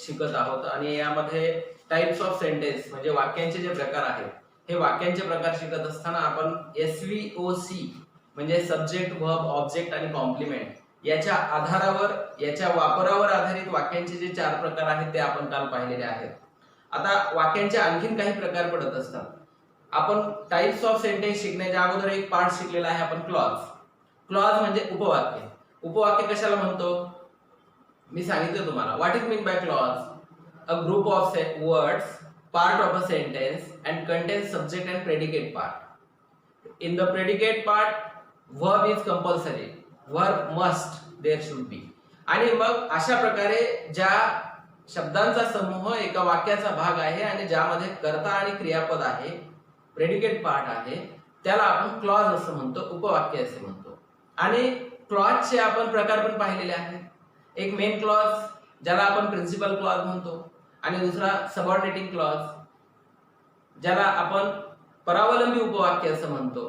शिकत आहोत आणि यामध्ये टाइप्स ऑफ सेंटेन्स म्हणजे वाक्यांचे जे प्रकार आहेत हे वाक्यांचे प्रकार शिकत असताना आपण SVOC म्हणजे सब्जेक्ट, वर्ब, ऑब्जेक्ट आणि कॉम्प्लिमेंट याच्या आधारावर, याच्या वापरावर आधारित वाक्यांचे जे 4 प्रकार आहेत ते आपण काल पाहिलेले आहेत. आता वाक्यांचे आणखीन काही प्रकार पडत असतात. आपण टाइप्स ऑफ सेंटेन्स शिकण्याच्या अगोदर एक पार्ट शिकलेला आहे आपण क्लॉज. क्लॉज म्हणजे उपवाक्य. उपवाक्य कशाला म्हणतो मी सांगितलं तुम्हाला. What is mean by clause? A group of words part of a sentence and contains subject and predicate part. In the predicate part, verb is compulsory. Verb must there should be. आणि मग अशा प्रकारे ज्या शब्दांचा समूह एका वाक्याचा भाग आहे आणि ज्यामध्ये कर्ता आणि क्रियापद आहे, प्रेडिकेट पार्ट आहे, त्याला आपण क्लॉज असं म्हणतो, उपवाक्य असे म्हणतो. आणि क्लॉजचे आपण प्रकार पण पाहिलेले आहेत. एक मेन क्लॉज ज्याला आपण प्रिन्सिपल क्लॉज म्हणतो आणि दुसरा सबऑर्डिनेटिंग क्लॉज ज्याला आपण परावलंबी उपवाक्य असं म्हणतो.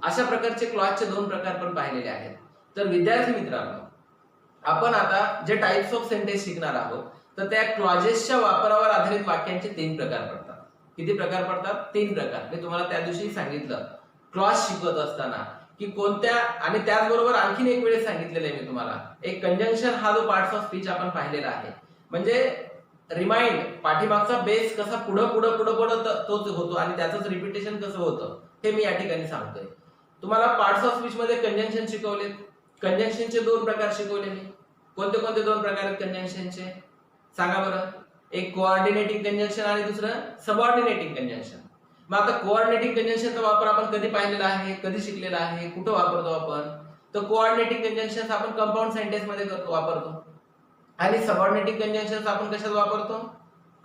अशा प्रकारचे क्लॉजचे 2 प्रकार पण पाहिलेले आहेत. तर विद्यार्थी मित्रांनो, आपण आता जे टाइप्स ऑफ सेंटेन्स शिकणार आहोत तर त्या क्लॉजेसच्या वापरावर आधारित वाक्यांचे 3 प्रकार पडतात. किती प्रकार पडतात? 3 प्रकार. मी तुम्हाला त्या दिवशी सांगितलं क्लॉज शिकवत असताना की कोणत्या, आणि त्याचबरोबर आणखीन एक वेळेस सांगितलेलं आहे मी तुम्हाला, एक कंजंक्शन हा जो पार्ट्स ऑफ स्पीच आपण पाहिलेला आहे. म्हणजे रिमाइंड, पाठीमागचा बेस कसा पुढं पुढं पुढं पुढं तोच होतो आणि त्याचंच रिपिटेशन कसं होतं हे मी या ठिकाणी सांगतोय. तुम्हाला पार्ट्स ऑफ स्पीच मध्ये कंजंक्शन शिकवलेत. कंजंक्शनचे 2 प्रकार शिकवले मी. कोणते कोणते 2 प्रकार आहेत कंजंक्शनचे सांगा बरं? एक कोऑर्डिनेटिंग कंजंक्शन आणि दुसरं सबऑर्डिनेटिंग कंजंक्शन. मग आता कोऑर्डिनेटिंग कंजंक्शनचा वापर आपण कधी पाहिलेला आहे, कधी शिकलेला आहे, कुठं वापरतो आपण? तर कोऑर्डिनेटिंग कंजंक्शन आपण कंपाऊंड सेंटेन्स मध्ये वापरतो आणि सबऑर्डिनेटिंग कंजंक्शन्स आपण कशात वापरतो?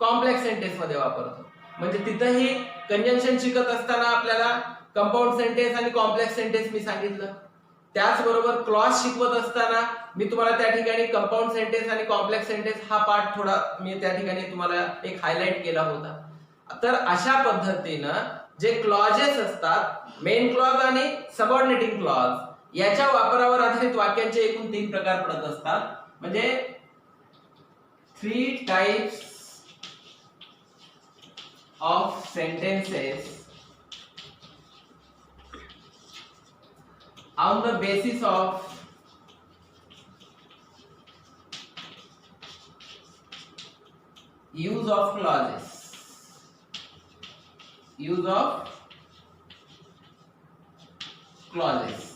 कॉम्प्लेक्स सेंटेन्स मध्ये वापरतो. म्हणजे तिथंही कंजंक्शन शिकत असताना आपल्याला कंपाऊंड सेंटेन्स आणि कॉम्प्लेक्स सेंटेन्स मी सांगितलं. त्याचबरोबर क्लॉज शिकवत असताना मी तुम्हाला त्या ठिकाणी कंपाऊंड सेंटेन्स आणि कॉम्प्लेक्स सेंटेन्स हा पार्ट थोडा मी त्या ठिकाणी तुम्हाला एक हायलाइट केला होता. तर अशा पद्धतीनं जे क्लॉजेस असतात, मेन क्लॉज आणि सबऑर्डिनेटिंग क्लॉज याच्या वापरावर आधारित वाक्यांचे एकूण 3 प्रकार पडत असतात. म्हणजे 3 types of sentences on the basis of use of clauses. Use of clauses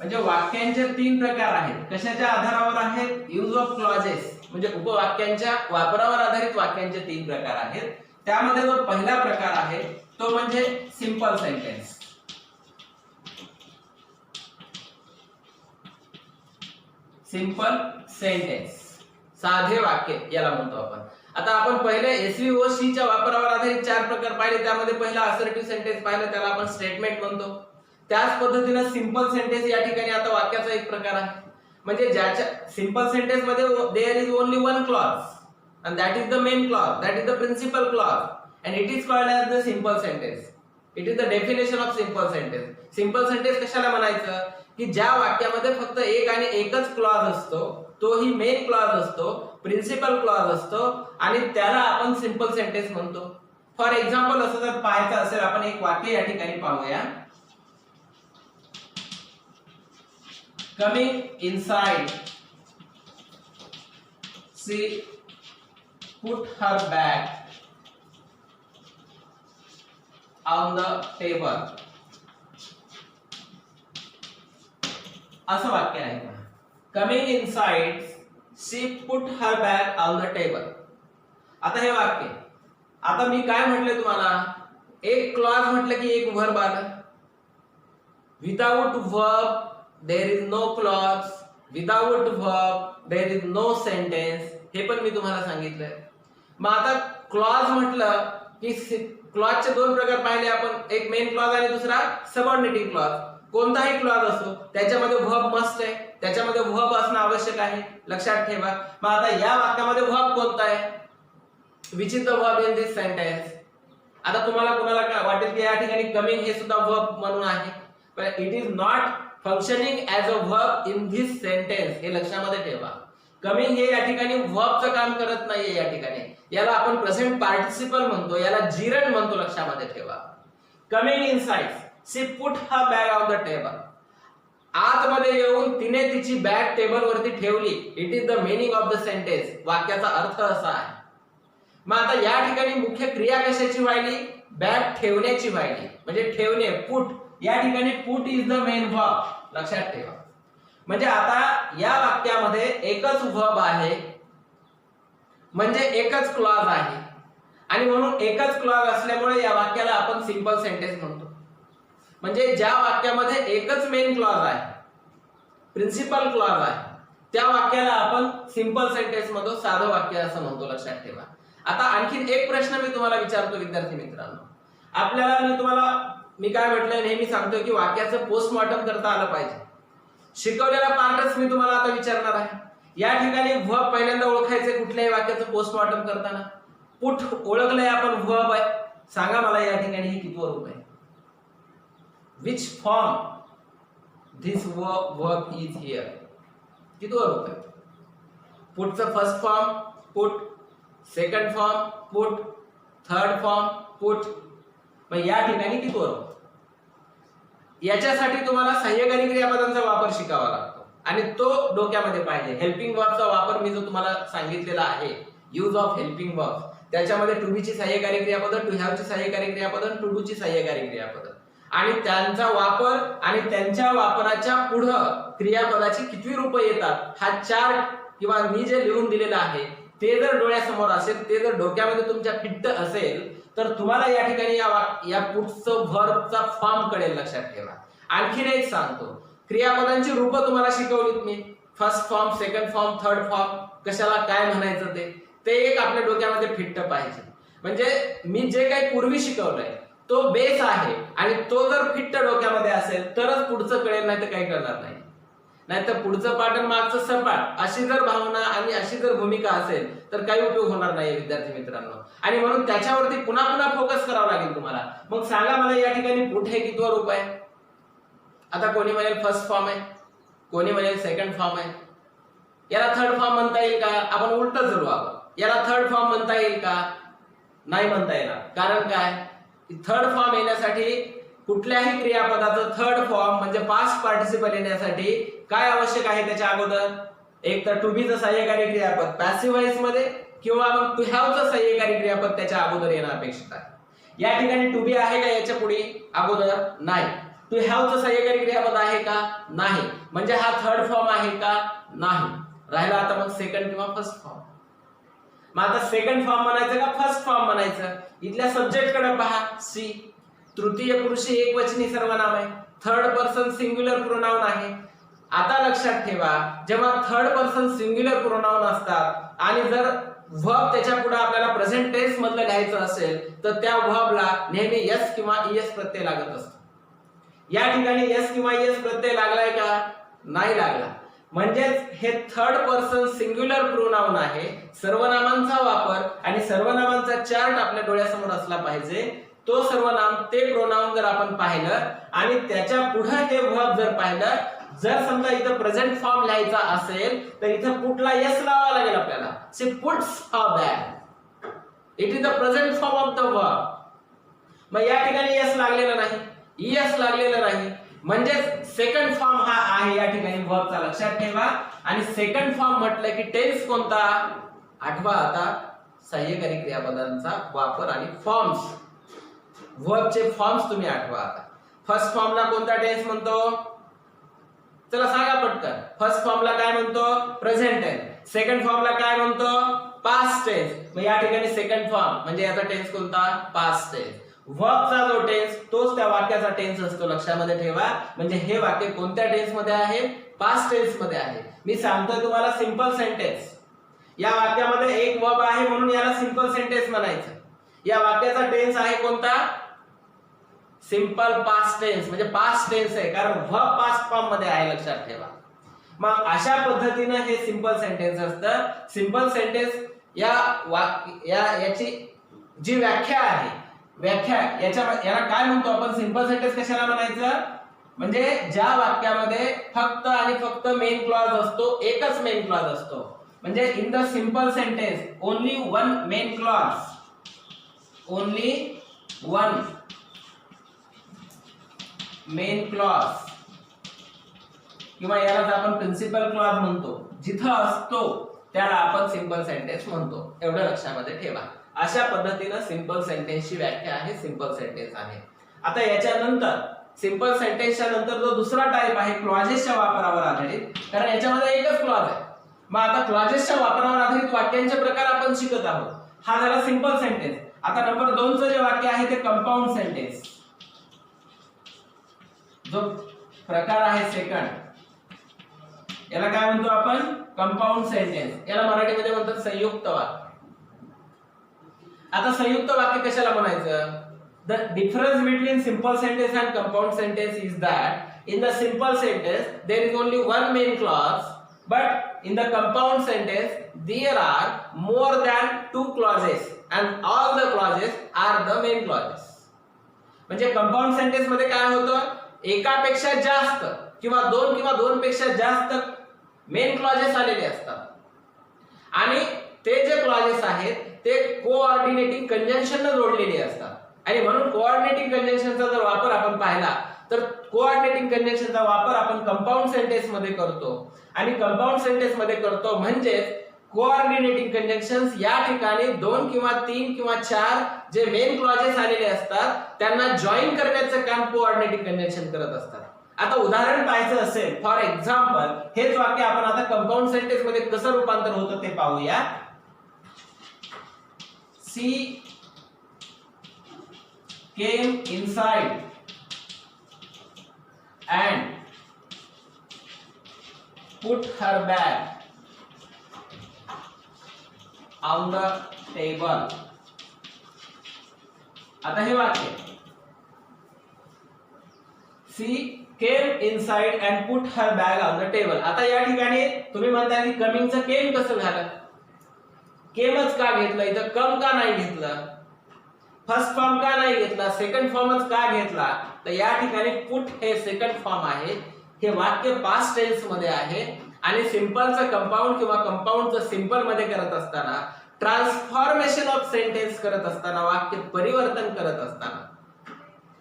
म्हणजे वाक्यांचे 3 प्रकार आहेत. कशाच्या आधारावर आहेत? यूज ऑफ क्लॉजेस म्हणजे उपवाक्यांच्या वापरावर आधारित वाक्यांचे 3 प्रकार आहेत. त्यामध्ये जो पहिला प्रकार आहे तो म्हणजे सिंपल सेंटेन्स. सिंपल सेंटेन्स, साधे वाक्य याला म्हणतो आपण. आता आपण पहिले SVOC च्या वापरावर आधारित 4 प्रकार पाहिले. त्यामध्ये पहिला असर्टिव्ह सेंटेन्स पाहिलं, त्याला आपण स्टेटमेंट म्हणतो. त्याच पद्धतीने सिंपल सेंटेन्स या ठिकाणी आता वाक्याचा एक प्रकार आहे. म्हणजे ज्याच्या सिंपल सेंटेन्स मध्ये there is only one clause and that is the main clause, that is the principal clause and it is called as the simple sentence. It is the definition of simple sentence. Simple sentence कशाला म्हणायचं की ज्या वाक्यामध्ये फक्त एक आणि एकच clause असतो, तोही मेन क्लॉज असतो, प्रिन्सिपल क्लॉज असतो आणि त्याला आपण सिंपल सेंटेन्स म्हणतो. फॉर एक्झाम्पल असं जर पाहायचं असेल, आपण एक वाक्य या ठिकाणी पाहूया. Coming inside, she put her bag on the table. असं वाक्य आहे. Coming inside, she put her bag on the table. आता हे वाक्य, आता मी काय म्हटलं तुम्हाला, एक क्लॉज म्हटलं की एक वर्ब आलं. Without verb there is no clause, without verb there is no sentence. हे पण मी तुम्हाला सांगितलंय. मग आता क्लॉज म्हटलं की क्लॉजचे 2 प्रकार पाहिले आपण, एक मेन क्लॉज आणि दुसरा सबऑर्डिनेटिंग क्लॉज. कोणताही क्लॉज असो त्याच्यामध्ये वर्ब मस्ट आहे, त्याच्यामध्ये वर्ब असणं आवश्यक आहे, लक्षात ठेवा. मग आता या वाक्यामध्ये वर्ब कोणता आहे? which is the verb in this sentence? आता तुम्हाला कोणाला काय वाटेल की या ठिकाणी कमिंग हे सुद्धा वर्ब म्हणून आहे, पण it is not functioning as a verb in this sentence. हे लक्षामध्ये ठेवा. कमिंग हे या ठिकाणी वर्बचं काम करत नाहीये या ठिकाणी, याला आपण प्रेझेंट पार्टिसिपल म्हणतो, याला जिरंड म्हणतो, लक्षामध्ये ठेवा. Coming inside, she put her bag on the table. आतमध्ये येऊन तिने तिची बॅग टेबल वरती ठेवली. It is the meaning of the sentence. वाक्याचा अर्थ असा आहे. मग आता या ठिकाणी मुख्य क्रिया कशाची व्हायली? बॅग ठेवण्याची व्हायली. म्हणजे ठेवणे, पुट. या ठिकाणी put is the main verb, लक्षात ठेवा. म्हणजे आता या वाक्यामध्ये एकच वर्ब आहे, म्हणजे एकच क्लॉज आहे, आणि म्हणून एकच क्लॉज असल्यामुळे या वाक्याला आपण सिंपल सेंटेन्स म्हणतो. म्हणजे ज्या वाक्यामध्ये एकच मेन क्लॉज आहे, प्रिन्सिपल क्लॉज आहे, त्या वाक्याला आपण सिंपल सेंटेन्स म्हणतो, साधं वाक्य असं म्हणतो, लक्षात ठेवा. आता आणखीन एक प्रश्न मी तुम्हाला विचारतो विद्यार्थी मित्रांनो. आपल्याला मी काय म्हटलंय, नेहमी सांगतो की वाक्याचं पोस्टमॉर्टम करता आलं पाहिजे. शिकवलेला पार्टच मी तुम्हाला आता विचारणार आहे. या ठिकाणी वर्ब पहिल्यांदा ओळखायचे कुठल्याही वाक्याचं पोस्टमॉर्टम करताना. पुट ओळखलंय आपण, वर्ब आहे. सांगा मला या ठिकाणी हे कितवं रूप आहे? Which form this verb is here? कितवं रूप आहे? पुटचं first form put, second form put, third form put. मग या ठिकाणी कितवं रूप? याच्यासाठी तुम्हाला सहाय्यकारी क्रियापदांचा वापर शिकावा लागतो, आणि तो डोक्यामध्ये पाहिजे. हेल्पिंग वर्बचा वापर मी जो तुम्हाला सांगितलेला आहे, यूज ऑफ हेल्पिंग वर्ब, त्याच्यामध्ये टू बी ची सहाय्यकारी क्रियापद, टू हॅव ची सहाय्यकारी क्रियापद, टू डू ची सहाय्यकारी क्रियापद, आणि त्यांचा वापर आणि त्यांच्या वापराच्या पुढं क्रियापदाची किती रूपं येतात, हा चार्ट किंवा मी जे लिहून दिलेलं आहे ते जर डोळ्यासमोर असेल, ते जर डोक्यामध्ये तुमच्या फिट्ट असेल, तर तुम्हाला या ठिकाणी या पुढचं व्हर्बचा फॉर्म कळेल, लक्षात ठेवा. आणखीन एक सांगतो, क्रियापदांची रूपं तुम्हाला शिकवलीत मी. First form, second form, third form, कशाला काय म्हणायचं ते एक आपल्या डोक्यामध्ये फिट्ट पाहिजे. म्हणजे मी जे काही पूर्वी शिकवलंय तो बेस आहे, आणि तो जर फिट्ट डोक्यामध्ये असेल तरच पुढचं कळेल, नाही तर काही कळणार नाही. नाहीतर पुढचं पाठ आणि मागचं सपाट अशी जर भावना आणि अशी जर भूमिका असेल तर काही उपयोग होणार नाही विद्यार्थी मित्रांनो. आणि म्हणून त्याच्यावरती पुन्हा पुन्हा फोकस करावा लागेल तुम्हाला. मग सांगा मला या ठिकाणी पुट हे कितवं रूप आहे? आता कोणी म्हणेल फर्स्ट फॉर्म आहे, कोणी म्हणेल सेकंड फॉर्म आहे. याला थर्ड फॉर्म म्हणता येईल का? आपण उलट जरू आपण. याला थर्ड फॉर्म म्हणता येईल का? नाही म्हणता येणार. कारण काय? थर्ड फॉर्म येण्यासाठी कुठल्याही क्रियापदाचं थर्ड फॉर्म म्हणजे पास्ट पार्टिसिपल येण्यासाठी काय आवश्यक आहे त्याच्या अगोदर? एक तर टू बी चं सहाय्यकारी क्रियापद पॅसिव्ह व्हॉइस मध्ये, किंवा मग टू हॅव चं सहाय्यकारी क्रियापद त्याच्या अगोदर येणं अपेक्षित आहे. या ठिकाणी टू बी आहे का याच्या पुढे अगोदर? नाही. टू हॅव चं सहाय्यकारी क्रियापद आहे का? नाही. म्हणजे हा थर्ड फॉर्म आहे का? नाही. राहिला आता मग सेकंड किंवा फर्स्ट फॉर्म. मग आता सेकंड फॉर्म म्हणायचं का फर्स्ट फॉर्म म्हणायचं? इथल्या सब्जेक्ट कडे पहा, सी. तृतीय पुरुषी एकवचनी सर्वनाम आहे, थर्ड पर्सन सिंग्युलर प्रोनाउन आहे. आता लक्षात ठेवा, जेव्हा थर्ड पर्सन सिंग्युलर प्रोनाउन असतात आणि जर वर्ब त्याच्या पुढे आपल्याला प्रेझेंट टेन्स मधलं लिहायचं असेल तर त्या वर्बला नेहमी एस किंवा ईएस प्रत्यय लागत असतो. या ठिकाणी एस किंवा ईएस प्रत्यय लागलाय का? नाही लागला. म्हणजेच हे थर्ड पर्सन सिंग्युलर प्रोनाउन आहे. सर्वनामांचा वापर आणि सर्वनामांचा चार्ट आपल्या डोळ्यासमोर असला पाहिजे. तो सर्वनाम, ते प्रोनाउन जर आपण पाहिलं आणि त्याच्या पुढे हे वर्ब जर पाहिलं, जर समजा इथं प्रेझेंट फॉर्म लिहायचा असेल तर इथं पुटला एस लावावा लागेल आपल्याला. She puts a bag. It is the present form of the verb. मग या ठिकाणी एस लागलेला नाही, ईएस लागलेला नाही. म्हणजे सेकंड फॉर्म हा आहे या ठिकाणी वर्बचा, लक्षात ठेवा. आणि सेकंड फॉर्म म्हटलं की टेन्स कोणता? आठवा आता सहाय्यकारी क्रियापदांचा वापर आणि फॉर्म्स. वर्बचे फॉर्म्स तुम्ही आठवा आता. फर्स्ट फॉर्मला कोणता टेन्स म्हणतो? चला सांगा पटकन. फर्स्ट फॉर्मला काय म्हणतो? Present tense. सेकंड फॉर्मला काय म्हणतो? Past tense. मग या ठिकाणी सेकंड फॉर्म म्हणजे याचा टेन्स कोणता? Past tense. वर्बचा जो टेन्स तोच त्या वाक्याचा टेन्स असतो, लक्षामध्ये ठेवा. म्हणजे हे वाक्य कोणत्या टेन्स मध्ये आहे? पास्ट टेन्स मध्ये आहे. मी सांगतोय तुम्हाला सिंपल सेंटेन्स. या वाक्यामध्ये एक वर्ब आहे म्हणून याला सिंपल सेंटेन्स म्हणायचं. या वाक्याचा टेन्स आहे कोणता? Simple past tense. म्हणजे पास्ट टेन्स आहे, कारण वर्ब पास्ट फॉर्म मध्ये आहे, लक्षात ठेवा. मग अशा पद्धतीने हे सिंपल सेंटेन्स असतं. सिंपल सेंटेन्स याची जी व्याख्या आहे, याला काय म्हणतो आपण? सिंपल सेंटेन्स कशाला म्हणायचं? म्हणजे ज्या वाक्यामध्ये फक्त आणि फक्त मेन क्लॉज असतो, एकच मेन क्लॉज असतो. म्हणजे in the simple sentence only one main clause, only one main clause किंवा यालाच आपण प्रिन्सिपल क्लॉज म्हणतो, जिथं असतो त्याला आपण सिंपल सेंटेन्स म्हणतो. एवढं लक्षामध्ये ठेवा. अशा पद्धतीने सिंपल सेंटेन्सची व्याख्या आहे, सिंपल सेंटेन्स आहे. आता याच्यानंतर सिंपल सेंटेन्सच्या नंतर जो दुसरा टाइप आहे क्लॉजेसच्या वापरावर आधारित, कारण याच्यामध्ये एकच क्लॉज आहे. मग आता क्लॉजेसच्या वापरावर आधारित वाक्यांचे प्रकार आपण शिकत आहोत. हा झाला सिंपल सेंटेन्स. आता नंबर 2 चं जे वाक्य आहे ते कंपाऊंड सेंटेन्स. जो प्रकार आहे सेकंड, याला काय म्हणतो आपण? Compound sentence. याला मराठीमध्ये म्हणतात संयुक्त वाक्य. आता संयुक्त वाक्य कशाला म्हणायचं? The difference between simple sentence and compound sentence is that in the simple sentence there is only one main clause, but in the compound sentence there are more than two clauses and all the clauses are the main clauses. म्हणजे compound sentence मध्ये काय होतं? एकापेक्षा जास्त किंवा दोन पेक्षा जास्त मेन क्लॉजेस आलेले असतात आणि ते जे क्लॉजेस आहेत ते कोऑर्डिनेटिंग कंजंक्शन ने जोडलेले असतात. आणि म्हणून कोऑर्डिनेटिंग कंजंक्शनचा जर वापर आपण पाहिला तर कोऑर्डिनेटिंग कंजंक्शनचा वापर आपण कंपाऊंड सेंटेन्स मध्ये करतो. आणि कंपाऊंड सेंटेन्स मध्ये करतो म्हणजे कोऑर्डिनेटिंग कंजंक्शन्स या ठिकाणी 2 किंवा 3 किंवा 4 जे मेन क्लॉजेस आलेले असतात त्यांना जॉईन करण्याचं काम कोऑर्डिनेटिंग कंजंक्शन करत असतात. आता उदाहरण पाहायचं असेल, फॉर एक्झाम्पल हेच वाक्य आपण आता कंपाऊंड सेंटेन्स मध्ये कसं रूपांतर होतं ते पाहूया. She came inside and put her bag on the table. आता हे वाक्य she came inside and put her bag on the table. आता या ठिकाणी तुम्ही म्हणता की कमिंगचं केम कसं झालं? केमच का घेतलं इथं, कम का नाही घेतलं? फर्स्ट फॉर्म का नाही घेतला? सेकंड फॉर्मच का घेतला? तर या ठिकाणी पुट हे सेकंड फॉर्म आहे. हे वाक्य पास्ट टेन्स मध्ये आहे आणि सिंपलचं कंपाऊंड किंवा कंपाऊंडचं सिंपल मध्ये करत असताना, ट्रान्सफॉर्मेशन ऑफ सेंटेन्स करत असताना, वाक्य परिवर्तन करत असताना,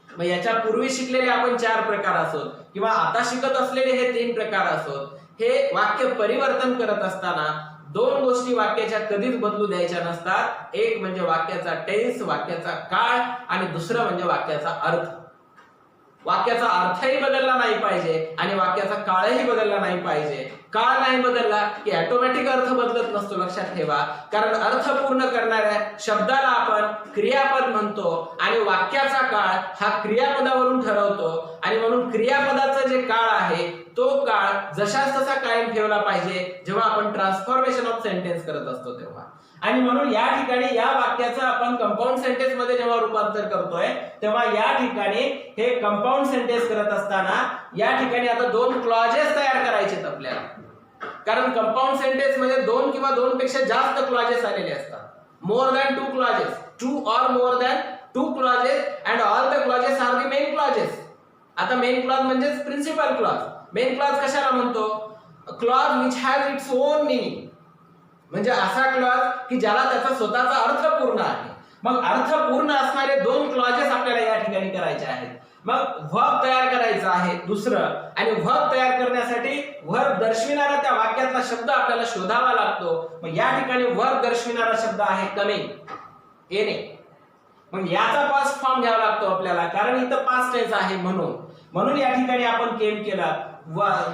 मग याच्या पूर्वी शिकलेले आपण 4 प्रकार असोत किंवा आता शिकत असलेले हे 3 प्रकार असोत, हे वाक्य परिवर्तन करत असताना 2 गोष्टी वाक्याच्या कधीच बदलू द्यायच्या नसतात. एक म्हणजे वाक्याचा टेन्स, वाक्याचा काळ, आणि दुसरं म्हणजे वाक्याचा अर्थ. वाक्याचा अर्थही बदलला नाही पाहिजे आणि वाक्याचा काळही बदलला नाही पाहिजे. काळ नाही बदलला की ऑटोमॅटिक अर्थ बदलत नसतो, लक्षात ठेवा. कारण अर्थ पूर्ण करणाऱ्या शब्दाला आपण क्रियापद म्हणतो आणि वाक्याचा काळ हा क्रियापदावरून ठरवतो. आणि म्हणून क्रियापदाचा जे काळ आहे तो काळ जशाच तसा कायम ठेवला पाहिजे जेव्हा आपण ट्रान्सफॉर्मेशन ऑफ सेंटेन्स करत असतो तेव्हा. आणि म्हणून या ठिकाणी या वाक्याचं आपण कंपाऊंड सेंटेन्स मध्ये जेव्हा रूपांतर करतोय तेव्हा या ठिकाणी हे कंपाऊंड सेंटेन्स करत असताना या ठिकाणी आता 2 क्लॉजेस तयार करायचे आपल्याला. कारण कंपाऊंड सेंटेन्स मध्ये 2 किंवा 2 पेक्षा जास्त क्लॉजेस आलेले असतात. More than 2 clauses, 2 or more than 2 clauses and all the clauses are the main clauses. आता मेन क्लॉज म्हणजे प्रिन्सिपल क्लॉज. मेन क्लॉज कशाला म्हणतो? Clause which has its own meaning. म्हणजे असा क्लॉज की ज्याला त्याचा स्वतःचा अर्थ पूर्ण आहे. मग अर्थ पूर्ण असणारे 2 क्लॉजेस आपल्याला या ठिकाणी करायचे आहेत. मग व्हर्ब तयार करायचा आहे दुसरं, आणि व्हर्ब तयार करण्यासाठी व्हर्ब दर्शविणारा त्या वाक्यातला शब्द आपल्याला शोधावा लागतो. मग या ठिकाणी व्हर्ब दर्शविणारा शब्द आहे कमिंग, येणे. मग याचा पास्ट फॉर्म घ्यावा लागतो आपल्याला, कारण इथं पास्ट टेन्स आहे म्हणून या ठिकाणी आपण केम केला.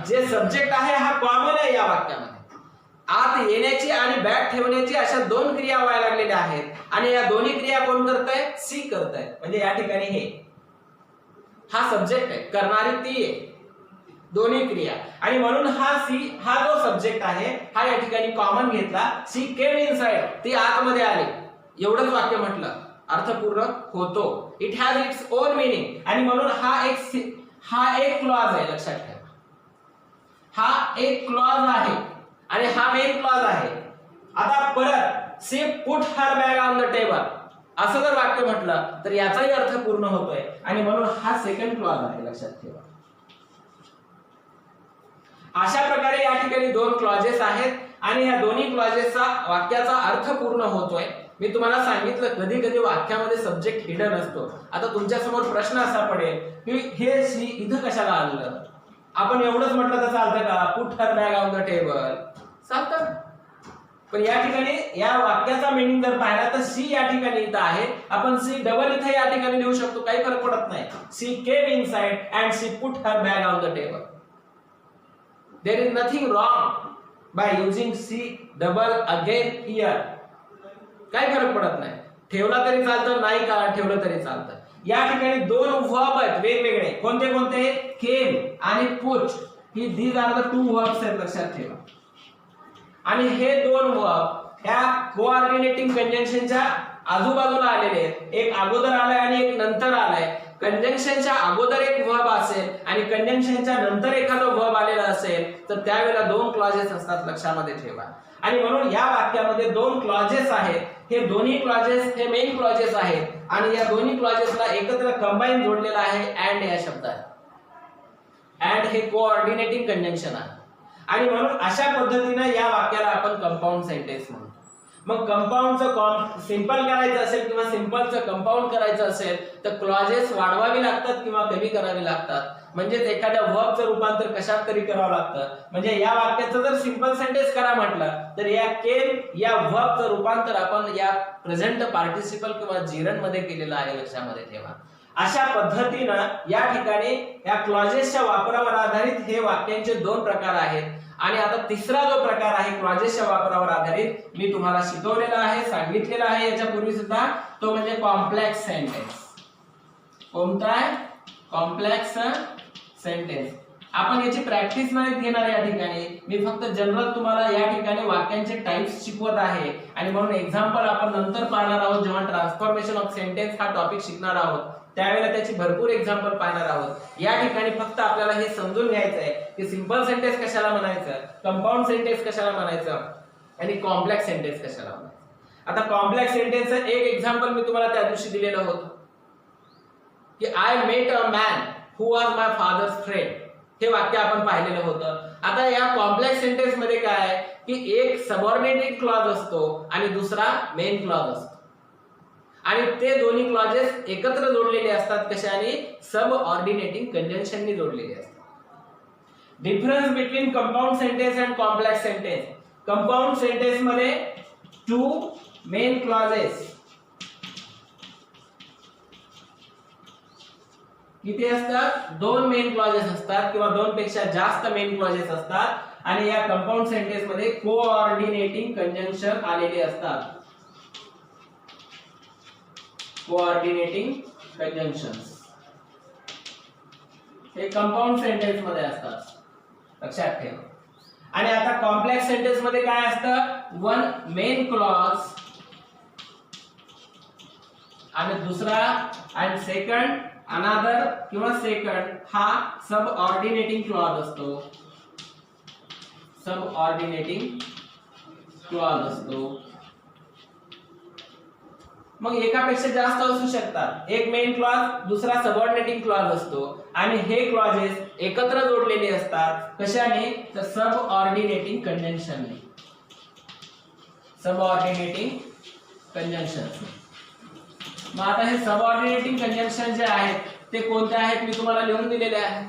जे सब्जेक्ट आहे हा कॉमन आहे या वाक्यामध्ये. आत येण्याची आणि बॅग ठेवण्याची अशा 2 क्रिया व्हायला लागलेल्या आहेत आणि या दोन्ही क्रिया कोण करताय? सी करताय. म्हणजे या ठिकाणी हे हा सब्जेक्ट आहे, करणारी ती आहे, दोन्ही क्रिया. आणि म्हणून हा सी हा जो सब्जेक्ट आहे हा या ठिकाणी कॉमन घेतला. सी केम इनसाइड, ती आतमध्ये आली, एवढंच वाक्य म्हटलं, अर्थपूर्ण होतो. It has its own meaning. आणि म्हणून हा एक क्लॉज आहे, लक्षात ठेवा. हा एक क्लॉज आहे आणि हा मेन क्लॉज आहे. आता परत she put her bag on the table असं जर वाक्य म्हटलं तर याचाही अर्थ पूर्ण होतोय आणि म्हणून हा सेकंड क्लॉज आहे, लक्षात ठेवा. अशा प्रकारे या ठिकाणी 2 क्लॉजेस आहेत आणि ह्या दोन्ही क्लॉजेसचा वाक्याचा अर्थ पूर्ण होतोय. मी तुम्हाला सांगितलं कधी कधी वाक्यामध्ये सब्जेक्ट हिडन असतो. आता तुमच्या समोर प्रश्न असा पडेल की हे सी इथं कशाला आणलं, आपण एवढंच म्हटलं तर चालतं का, put her bag on the table, चालतं. पण या ठिकाणी या वाक्याचा मीनिंग जर पाहिला तर सी या ठिकाणी इथं आहे, आपण सी डबल इथे या ठिकाणी लिहू शकतो, काही फरक पडत नाही. She came inside and she put her bag on the table. There is nothing wrong by using she double again here. काही फरक पडत नाही, ठेवला तरी चालतं, नाही का ठेवलं तरी चालतं. या ठिकाणी दोन वर्ब आहेत वेगवेगळे, कोणते कोणते, केम आणि पुट. ही these are the two verbs आहेत, लक्षात ठेवा. आणि हे दोन वर्ब ह्या कोऑर्डिनेटिंग कंजंक्शनच्या आजूबाजूला आलेले आहेत. एक अगोदर आलाय आणि एक नंतर आलाय. कंजंक्शनच्या अगोदर एक वर्ब असेल आणि कंजंक्शनच्या नंतर एखादं वर्ब आलेला असेल तर त्यावेळेला दोन क्लॉजेस असतात, लक्षामध्ये ठेवा. आणि म्हणून या वाक्यामध्ये दोन क्लॉजेस आहेत. हे दोन्ही क्लॉजेस हे मेन क्लॉजेस आहेत आणि या दोन्ही क्लॉजेसला एकत्र कंबाईन जोडलेला आहे अँड या शब्दात. अँड हे कोऑर्डिनेटिंग कंजंक्शन आहे आणि म्हणून अशा पद्धतीने या वाक्याला आपण कंपाऊंड सेंटेन्स म्हणतो. मग कंपाऊंडचं सिंपल करायचं असेल किंवा सिंपलचं कंपाऊंड करायचं असेल तर क्लॉजेस वाढवावी लागतात किंवा कमी करावी लागतात. म्हणजेच एखाद्या वर्बचं रूपांतर कशात तरी करावं लागतं. म्हणजे या वाक्याचं जर सिंपल सेंटेन्स करा म्हटलं तर या केम या वर्बचं रूपांतर आपण या प्रेझेंट पार्टिसिपल किंवा जिरंड मध्ये केलेलं आहे, लक्षामध्ये ठेवा. अशा पद्धतीनं या ठिकाणी या क्लॉजेसच्या वापरावर आधारित हे वाक्यांचे दोन प्रकार आहेत. आणि आता तिसरा जो प्रकार आहे क्लॉजेसच्या वापरावर आधारित, मी तुम्हाला शिकवलेला आहे, सांगितलेला आहे याच्यापूर्वी सुद्धा, तो म्हणजे कॉम्प्लेक्स सेंटेन्स. कोणता आहे, कॉम्प्लेक्स सेंटेन्स. आपण याची प्रॅक्टिस नाही घेणार या ठिकाणी, मी फक्त जनरल तुम्हाला या ठिकाणी वाक्यांचे टाइप्स शिकवत आहे. आणि म्हणून एक्झाम्पल आपण नंतर पाहणार आहोत, जेव्हा ट्रान्सफॉर्मेशन ऑफ सेंटेन्स हा टॉपिक शिकणार आहोत त्यावेळेला त्याची भरपूर एक्झाम्पल पाहणार आहोत. या ठिकाणी फक्त आपल्याला हे समजून घ्यायचं आहे की सिंपल सेंटेन्स कशाला म्हणायचं, कंपाऊंड सेंटेन्स कशाला म्हणायचं आणि कॉम्प्लेक्स सेंटेन्स कशाला म्हणायचं. आता कॉम्प्लेक्स सेंटेन्सचं एक एक्झाम्पल मी तुम्हाला त्या दिवशी दिलेलं होतं की I met a man who was my father's friend. हे वाक्य आपण पाहिलेलं होतं. आता या कॉम्प्लेक्स सेंटेन्स मध्ये काय आहे की एक सबऑर्डिनेटिंग क्लॉज असतो आणि दुसरा मेन क्लॉज असतो आणि ते दोन्ही क्लॉजेस एकत्र जोडलेले असतात. कशाने, सब ऑर्डिनेटिंग कंजंक्शननी जोडलेले असतात. Difference between compound sentence and complex sentence. Compound sentence मध्ये टू मेन क्लॉजेस किती असतात, दोन मेन क्लॉजेस असतात किंवा दोन पेक्षा जास्त मेन क्लॉजेस असतात. आणि या कंपाऊंड सेंटेन्स मध्ये कोऑर्डिनेटिंग कंजंक्शन आलेले असतात. कोऑर्डिनेटिंग कंजंक्शन्स हे कंपाऊंड सेंटेन्स मध्ये असतात, लक्षात ठेवा. आणि आता कॉम्प्लेक्स सेंटेन्स मध्ये काय असतं, वन मेन क्लॉज आणि दुसरा आणि सेकंड अनादर किंवा सेकंड हा सब ऑर्डिनेटिंग क्लॉज असतो. सब ऑर्डिनेटिंग क्लॉज असतो. मग एकापेक्षा जास्त असू शकतात. एक मेन क्लॉज दुसरा सबऑर्डिनेटिंग क्लॉज असतो आणि हे क्लॉजेस एकत्र जोडलेले असतात. कशाने, तर सब ऑर्डिनेटिंग कंजंक्शनने. सब ऑर्डिनेटिंग कंजंक्शन. मग आता हे सब ऑर्डिनेटिंग कंजंक्शन जे आहेत ते कोणते आहेत मी तुम्हाला लिहून दिलेले आहे.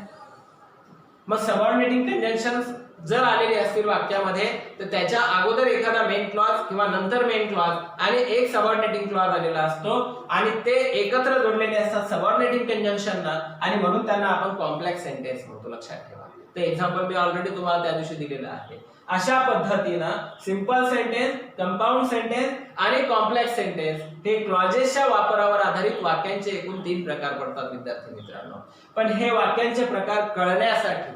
मग सब ऑर्डिनेटिंग कंजंक्शन जर आलेले असतील वाक्यामध्ये तर त्याच्या अगोदर एखादा मेन क्लॉज किंवा नंतर मेन क्लॉज आणि एक सबऑर्डिनेटिंग क्लॉज आलेला असतो आणि ते एकत्र जोडलेले असतात सबऑर्डिनेटिंग कंजंक्शनना आणि म्हणून त्यांना आपण कॉम्प्लेक्स सेंटेन्स म्हणतो, लक्षात ठेवा. ते एक्झाम्पल मी ऑलरेडी तुम्हाला त्या दिवशी दिलेलं आहे. अशा पद्धतीनं सिंपल सेंटेन्स, कंपाऊंड सेंटेन्स आणि कॉम्प्लेक्स सेंटेन्स हे क्लॉजेसच्या वापरावर आधारित वाक्यांचे एकूण 3 प्रकार पडतात विद्यार्थी मित्रांनो. पण हे वाक्यांचे प्रकार कळण्यासाठी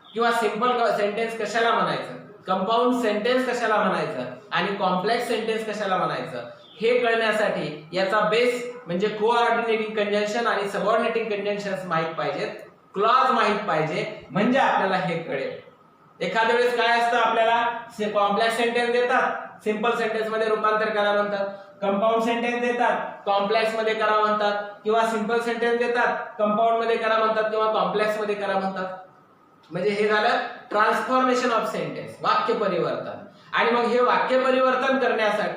किंवा सिंपल सेंटेन्स कशाला म्हणायचं, कंपाऊंड सेंटेन्स कशाला म्हणायचं आणि कॉम्प्लेक्स सेंटेन्स कशाला म्हणायचं हे कळण्यासाठी याचा बेस म्हणजे कोऑर्डिनेटिंग कंजंक्शन आणि सबऑर्डिनेटिंग कंजंक्शन्स माहित पाहिजेत, क्लॉज माहित पाहिजे, म्हणजे आपल्याला हे कळेल. एखाद्या वेळेस काय असतं, आपल्याला कॉम्प्लेक्स सेंटेन्स देतात, सिंपल सेंटेन्स मध्ये रूपांतर करा म्हणतात, कंपाऊंड सेंटेन्स देतात, कॉम्प्लेक्स मध्ये करा म्हणतात, किंवा सिंपल सेंटेन्स देतात, कंपाऊंड मध्ये करा म्हणतात किंवा कॉम्प्लेक्स मध्ये करा म्हणतात. म्हणजे हे झालं ट्रान्सफॉर्मेशन ऑफ सेंटेन्स, वाक्य परिवर्तन. आणि मग हे वाक्य परिवर्तन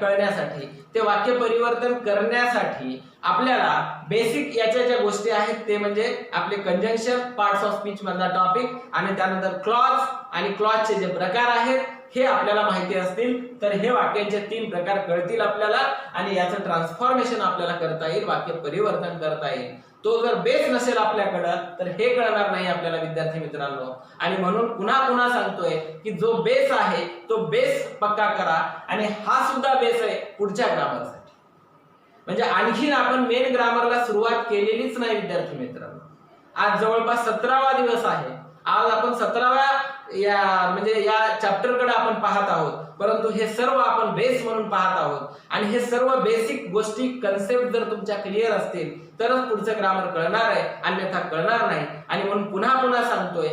कळण्यासाठी ते वाक्य परिवर्तन करण्यासाठी आपल्याला बेसिक याच्या ज्या गोष्टी आहेत ते म्हणजे आपले कंजंक्शन, पार्ट्स ऑफ स्पीच मधला टॉपिक आणि त्यानंतर क्लॉज आणि क्लॉजचे जे प्रकार आहेत हे आपल्याला माहिती असतील तर हे वाक्यांचे 3 प्रकार कळतील आपल्याला आणि याचं ट्रान्सफॉर्मेशन आपल्याला करता येईल, वाक्य परिवर्तन करता येईल. तो जर बेस नसेल आपल्याकडं तर हे कळणार नाही आपल्याला विद्यार्थी मित्रांनो. आणि म्हणून पुन्हा सांगतोय की जो बेस आहे तो बेस पक्का करा आणि हा सुद्धा बेस आहे पुढच्या ग्रामरसाठी. म्हणजे आणखीन आपण मेन ग्रामरला सुरुवात केलेलीच नाही विद्यार्थी मित्रांनो. आज जवळपास 17वा दिवस आहे. आज आपण 17व्या या चॅप्टर कडे आपण पाहत आहोत, परंतु हे सर्व आपण बेस म्हणून पाहत आहोत आणि हे सर्व बेसिक गोष्टी कन्सेप्ट जर तुमच्या क्लिअर असतील तरच पुढचं ग्रामर कळणार आहे, अन्यथा कळणार नाही. आणि म्हणून पुन्हा सांगतोय,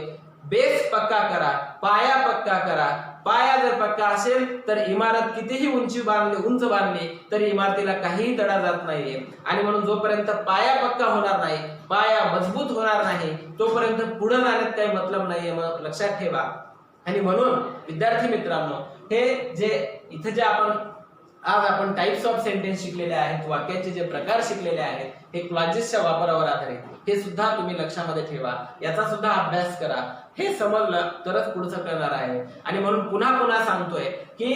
बेस पक्का करा, पाया पक्का करा. पाया जर पक्का असेल तर इमारत कितीही उंच बांधली तरी इमारतीला काहीही तडा जात नाहीये. आणि म्हणून जोपर्यंत पाया पक्का होणार नाही, पाया मजबूत होणार नाही, तोपर्यंत पुढे जाण्यात काही मतलब नाहीये, मग लक्षात ठेवा. आणि म्हणून विद्यार्थी मित्रांनो, हे जे इथे जे आज आपण टाइप्स ऑफ सेंटेन्स शिकलेले आहेत, वाक्याचे जे प्रकार शिकलेले आहेत, हे क्लॉजेसच्या वापरावर आधारित, हे सुद्धा तुम्ही लक्षामध्ये ठेवा, याचा सुद्धा अभ्यास करा. हे समजलं तरच पुढचं करणार आहे. आणि म्हणून पुन्हा सांगतोय की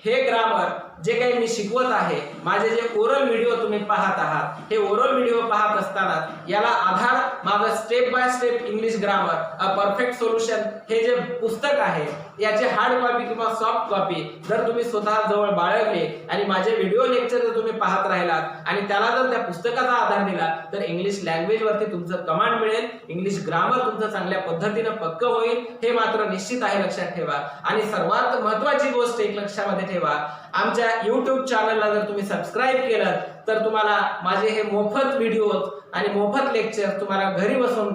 हे ग्रामर जे काही मी शिकवत आहे, माझे जे ओरल व्हिडिओ तुम्ही पाहत आहात, हे ओरल व्हिडिओ पाहत असताना याला आधार माझं step by step English grammar a perfect solution हे जे पुस्तक आहे, याचे हार्ड कॉपी किंवा सॉफ्ट कॉपी जर तुम्ही स्वतः जवळ बाळगले आणि माझे व्हिडिओ लेक्चर जर तुम्ही पाहत राहिलात आणि त्याला जर त्या पुस्तकाचा आधार दिला तर इंग्लिश लँग्वेज वरती तुमचं कमांड मिळेल, इंग्लिश ग्रामर तुमचं चांगल्या पद्धतीने पक्क होईल, हे मात्र निश्चित आहे, लक्षात ठेवा. आणि सर्वात महत्त्वाची गोष्ट एक लक्षामध्ये ठेवा, आमच्या YouTube चॅनलला जर तुम्ही सबस्क्राइब केलं तर तुम्हाला माझे हे मोफत व्हिडिओज आणि मोफत लेक्चर तुम्हाला घरी बसून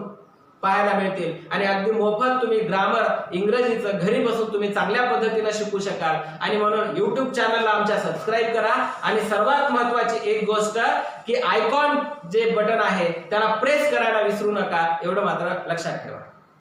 पाहायला मिळतील आणि अगदी मोफत तुम्ही ग्रामर इंग्रजीचं घरी बसून तुम्ही चांगल्या पद्धतीने शिकू शकाल. आणि म्हणून YouTube चॅनलला आमच्या सबस्क्राइब करा. आणि सर्वात महत्त्वाची एक गोष्ट की आयकॉन जे बटन आहे त्याला प्रेस करायला विसरू नका, एवढं मात्र लक्षात ठेवा.